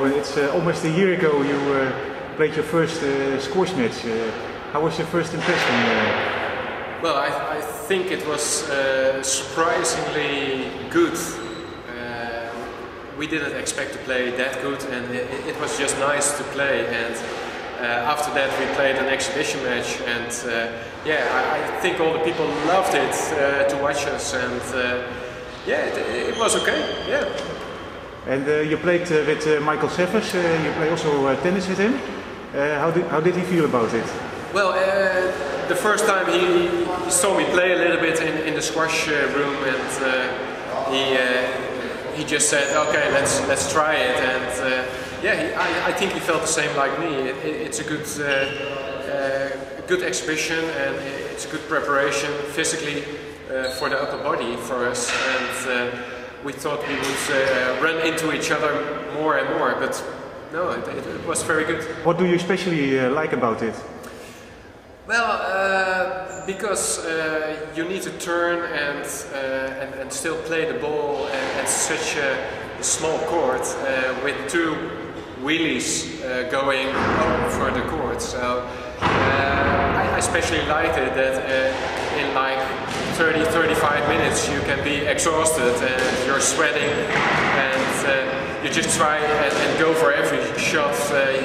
it's almost a year ago you played your first squash match. How was your first impression? Well, I think it was surprisingly good. We didn't expect to play that good, and it was just nice to play. And after that we played an exhibition match, and yeah, I think all the people loved it to watch us, and yeah, it was okay. Yeah. And you played with Michael Severs. You play also tennis with him. How did he feel about it? Well, the first time he saw me play a little bit in the squash room, and he just said, "Okay, let's try it." And yeah, I think he felt the same like me. It's a good exhibition, and it's a good preparation physically for the upper body for us. And we thought we would run into each other more and more, but no, it was very good. What do you especially like about it? Well, because you need to turn and still play the ball at such a small court with two wheelies going over the court. So I especially liked it that in like 30-35 minutes you can be exhausted and you're sweating, and you just try and go for every shot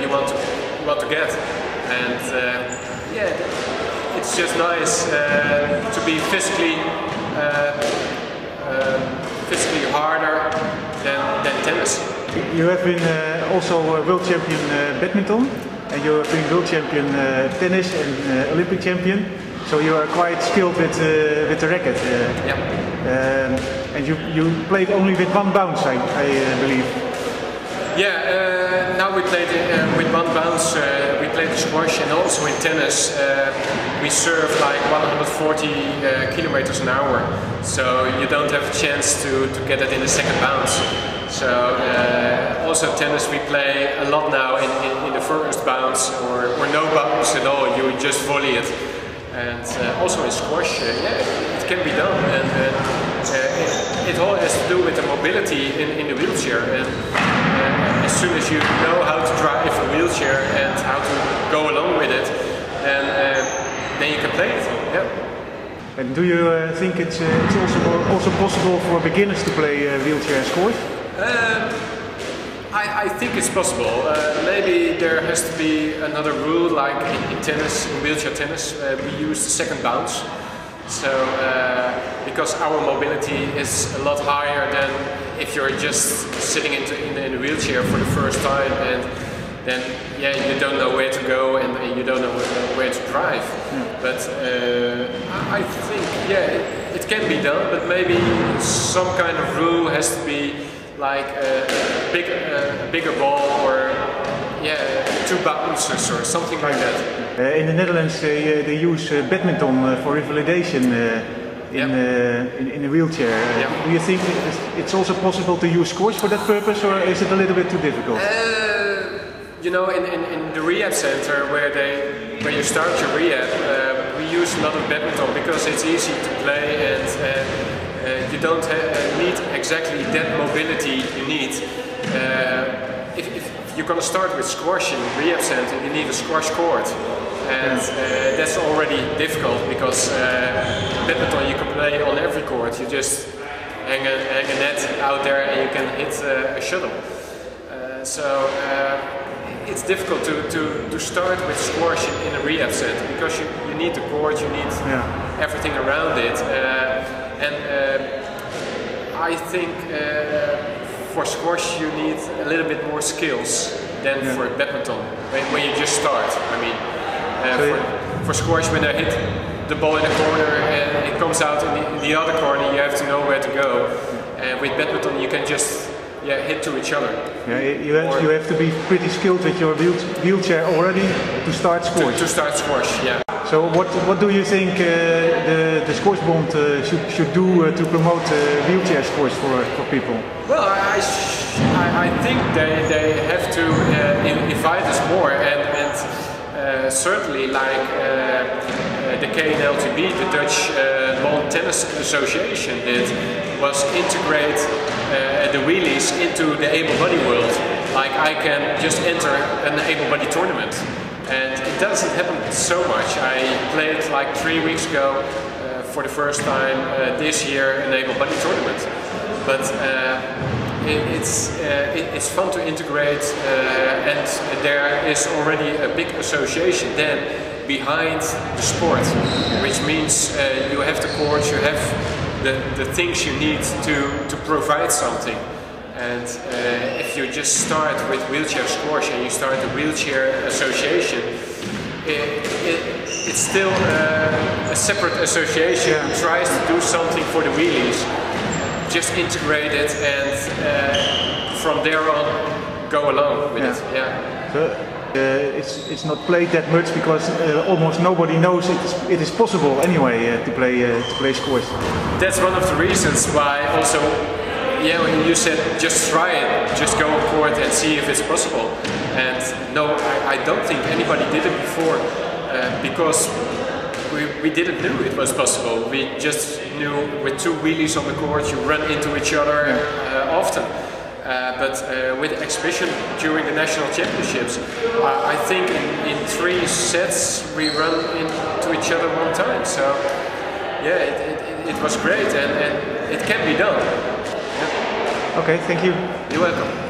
you want to get. And yeah, it's just nice to be physically harder than tennis. You have been also world champion badminton, and you have been world champion tennis and Olympic champion. So you are quite skilled with the racket. Yeah. And you played only with one bounce, I believe. Yeah, now we played with one bounce. We played squash, and also in tennis we serve like 140 kilometers an hour. So you don't have a chance to get it in the second bounce. So also tennis we play a lot now in the first bounce or no bounce at all. You just volley it. And also in squash, yeah, it can be done. And it all has to do with the mobility in the wheelchair. And as soon as you know how to drive a wheelchair and how to go along with it, then you can play it. Yeah. And do you think it's also possible for beginners to play wheelchair squash? I think it's possible. Maybe there has to be another rule, like in tennis, in wheelchair tennis, we use the second bounce. So, because our mobility is a lot higher than if you're just sitting in the wheelchair for the first time, and then yeah, you don't know where to go and you don't know where to drive. But I think yeah, it can be done, but maybe some kind of rule has to be like a bigger ball, or yeah, two bounces or something like that. In the Netherlands they use badminton for revalidation in a wheelchair. Do you think it's also possible to use squash for that purpose, or is it a little bit too difficult? You know, in the rehab center where you start your rehab, we use a lot of badminton because it's easy to play, and you don't need exactly that mobility you need. If you're going to start with squash in rehab center, you need a squash court, and that's already difficult because badminton you can play on every court. You just hang a net out there and you can hit a shuttle. So it's difficult to start with squash in a rehab center because you need the court, you need everything around it. And I think for squash you need a little bit more skills than for badminton when you just start. I mean, for squash, when I hit the ball in the corner and it comes out in the other corner, you have to know where to go. And with badminton you can just hit to each other. Yeah, you have to be pretty skilled with your wheelchair already to start squash. To start squash, yeah. So what do you think the Squash Bond should do to promote wheelchair squash for people? Well, I think they have to invite us more, and certainly like the KNLTB, the Dutch Lawn Tennis Association, did was integrate the wheelies into the able body world. like I can just enter an able-body tournament. And it doesn't happen so much. I played like 3 weeks ago for the first time this year an able-body tournament. But it's fun to integrate, and there is already a big association then behind the sport, which means you have the courts, you have the things you need to provide something. And if you just start with wheelchair squash and you start a wheelchair association, it's still a separate association who tries to do something for the wheelies. Just integrate it and from there on go along with it. Yeah. So, it's not played that much because almost nobody knows it is possible anyway to play squash. That's one of the reasons why also. Yeah, when you said just try it, just go on court and see if it's possible. And no, I don't think anybody did it before because we didn't know it was possible. We just knew with 2 wheelies on the court you run into each other often. But with exhibition during the national championships, I think in 3 sets we run into each other 1 time. So yeah, it was great and it can be done. Okay, thank you. You're welcome.